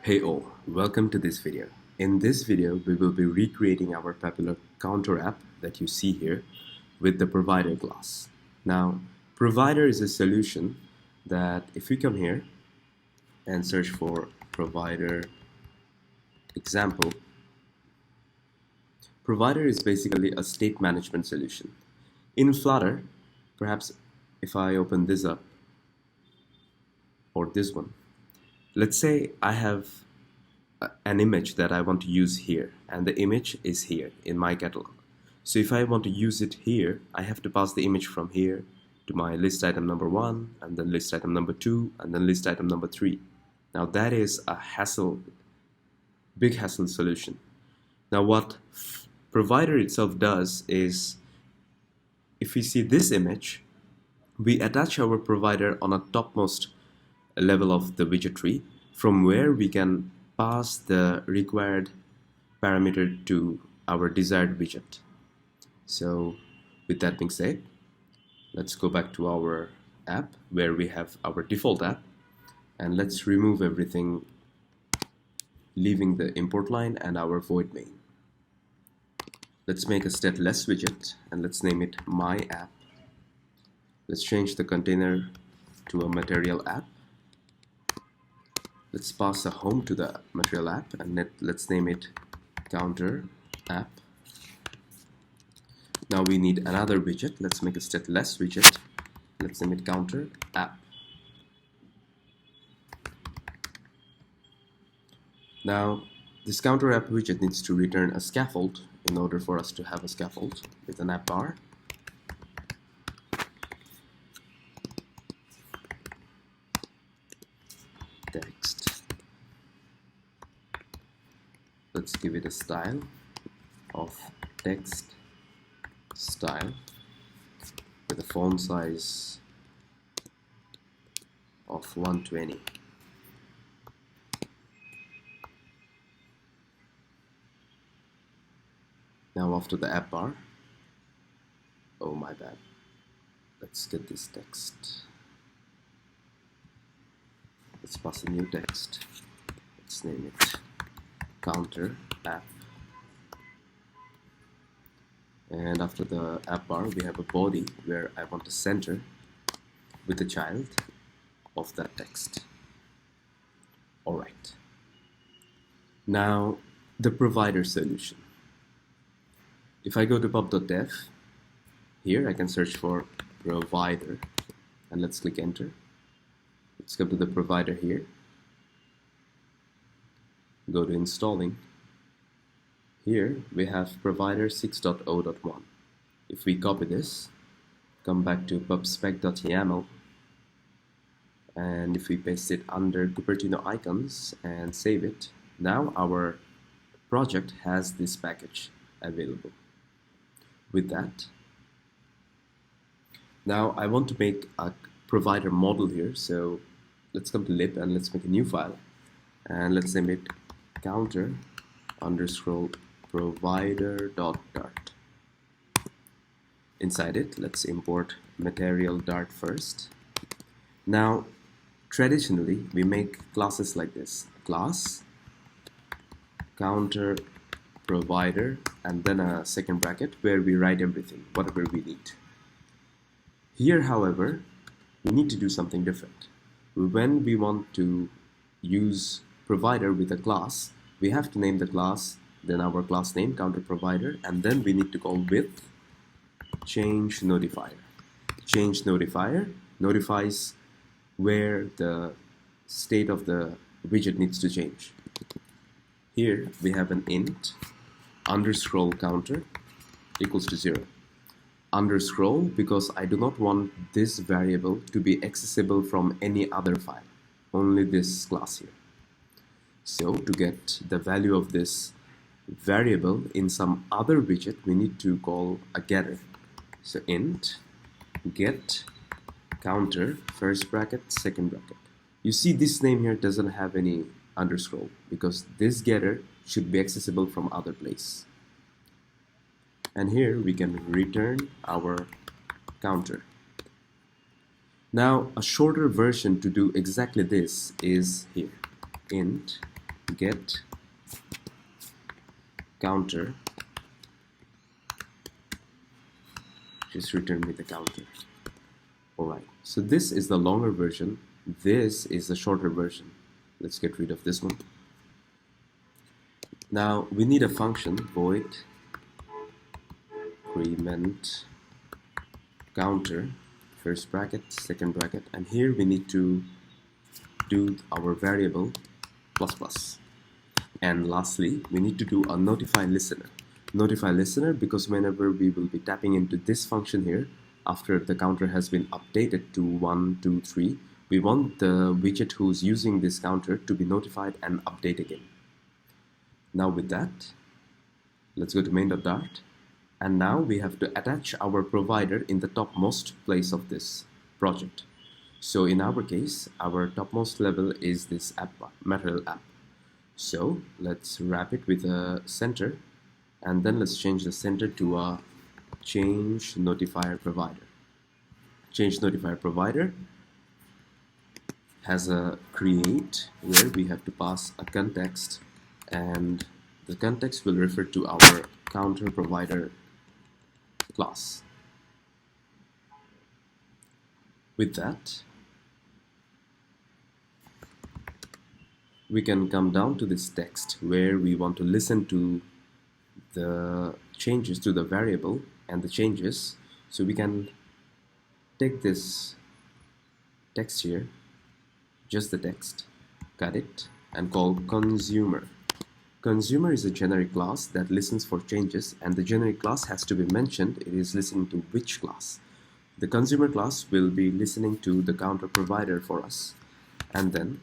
Hey all, welcome to this video. In this video, we will be recreating our popular counter app that you see here with the provider class. Now, provider is a solution that if we come here and search for provider example, provider is basically a state management solution. In Flutter, perhaps if I open this up or this one, let's say I have an image that I want to use here, and the image is here in my catalog. So if I want to use it here, I have to pass the image from here to my list item number 1, and then list item number 2, and then list item number 3. Now that is a big hassle solution. Now what provider itself does is, if we see this image, we attach our provider on a topmost level of the widget tree, from where we can pass the required parameter to our desired widget. So with that being said, let's go back to our app where we have our default app, and let's remove everything, leaving the import line and our void main. Let's make a stateless widget and let's name it my app. Let's change the container to a material app. Let's pass a home to the material app, and let's name it counter app. Now we need another widget. Let's make a stateless widget. Let's name it counter app. Now this counter app widget needs to return a scaffold in order for us to have a scaffold with an app bar. Text. Let's give it a style of text style with a font size of 120. Now after the app bar, oh my bad, let's get this text. Let's pass a new text. Let's name it counter app. And after the app bar, we have a body where I want to center with the child of that text. Alright. Now the provider solution. If I go to pub.dev, here I can search for provider and let's click enter. Let's go to the provider here, go to installing. Here we have provider 6.0.1. If we copy this, come back to pubspec.yaml, and if we paste it under Cupertino icons and save it, now our project has this package available. With that, now I want to make a provider model here, so let's come to lib and let's make a new file, and let's name it counter underscore provider.dart. Inside it, let's import material dart first. Now traditionally we make classes like this: class counter provider and then a second bracket where we write everything, whatever we need. Here, however, we need to do something different. When we want to use provider with a class, we have to name the class, then our class name counter provider, and then we need to call with change notifier. Change notifier notifies where the state of the widget needs to change. Here we have an int underscore counter equals to 0. Underscore because I do not want this variable to be accessible from any other file, only this class here. So to get the value of this variable in some other widget, we need to call a getter. So int get counter first bracket second bracket. You see this name here doesn't have any underscore because this getter should be accessible from other place. And here we can return our counter. Now a shorter version to do exactly this is here, int get counter, just return me the counter. Alright, so this is the longer version, this is the shorter version. Let's get rid of this one. Now we need a function, void increment counter, first bracket, second bracket, and here we need to do our variable plus plus. And lastly, we need to do a notify listener. Notify listener because whenever we will be tapping into this function here, after the counter has been updated to 1, 2, 3, we want the widget who's using this counter to be notified and update again. Now with that, let's go to main.dart, and now we have to attach our provider in the topmost place of this project. So in our case, our topmost level is this app, material app. So let's wrap it with a center, and then let's change the center to a change notifier provider. Change notifier provider has a create where we have to pass a context, and the context will refer to our counter provider class. With that, we can come down to this text where we want to listen to the changes to the variable and the changes. So we can take this text here, just the text, cut it, and call consumer. Consumer is a generic class that listens for changes, and the generic class has to be mentioned. It is listening to which class. The consumer class will be listening to the counter provider for us, and then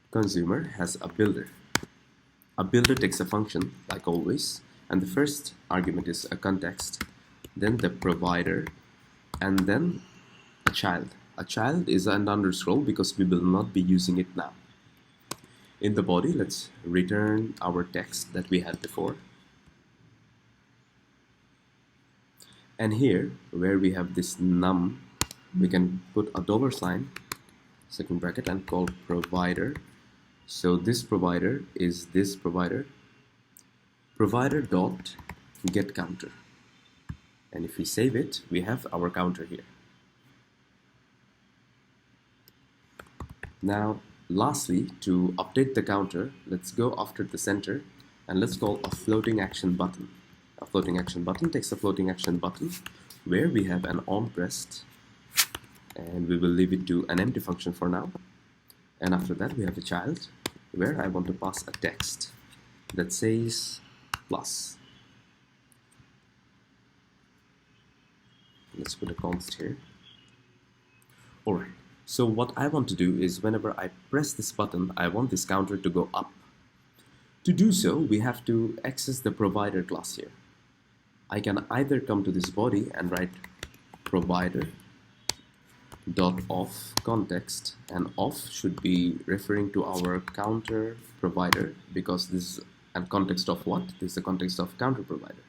consumer has a builder. A builder takes a function like always, and the first argument is a context, then the provider, and then a child. A child is an underscore because we will not be using it now. In the body, let's return our text that we had before. And here, where we have this num, we can put a $, second bracket, and call provider. So this provider is this provider, provider dot get counter. And if we save it, we have our counter here. Now, lastly, to update the counter, let's go after the center and let's call a floating action button. A floating action button takes a floating action button where we have an on pressed, and we will leave it to an empty function for now. And after that, we have a child where I want to pass a text that says plus. Let's put a const here. Alright, so what I want to do is whenever I press this button, I want this counter to go up. To do so, we have to access the provider class here. I can either come to this body and write provider dot off context, and off should be referring to our counter provider because this is a context of what? This is the context of counter provider.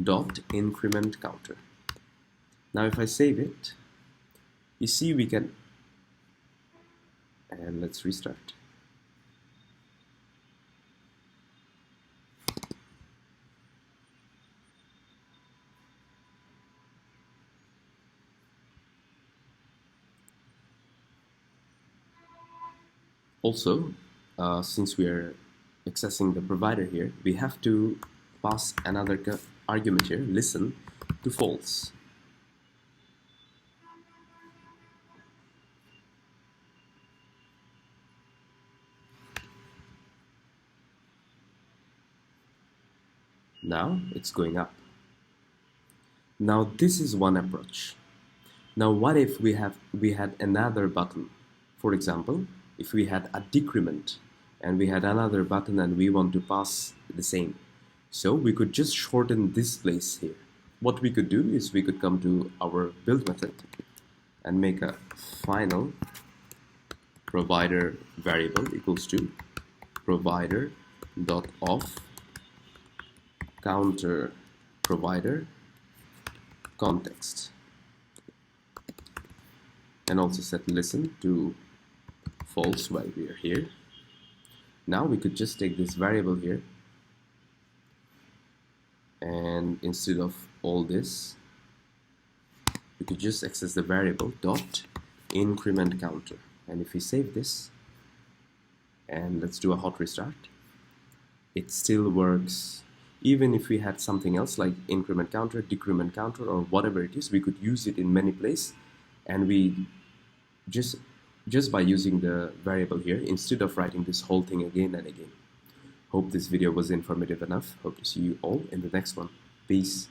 Dot increment counter. Now if I save it, you see we can, and let's restart. Also, since we are accessing the provider here, we have to pass another argument here, listen, to false. Now it's going up. Now this is one approach. Now what if we had another button? For example, if we had a decrement and we had another button and we want to pass the same. So we could just shorten this place here. What we could do is we could come to our build method and make a final provider variable equals to provider dot off counter provider context, and also set listen to false while we are here. Now we could just take this variable here, and instead of all this, we could just access the variable dot increment counter. And if we save this and let's do a hot restart, it still works. Even if we had something else like increment counter, decrement counter, or whatever it is, we could use it in many places, and we just by using the variable here instead of writing this whole thing again and again. Hope this video was informative enough. Hope to see you all in the next one. Peace.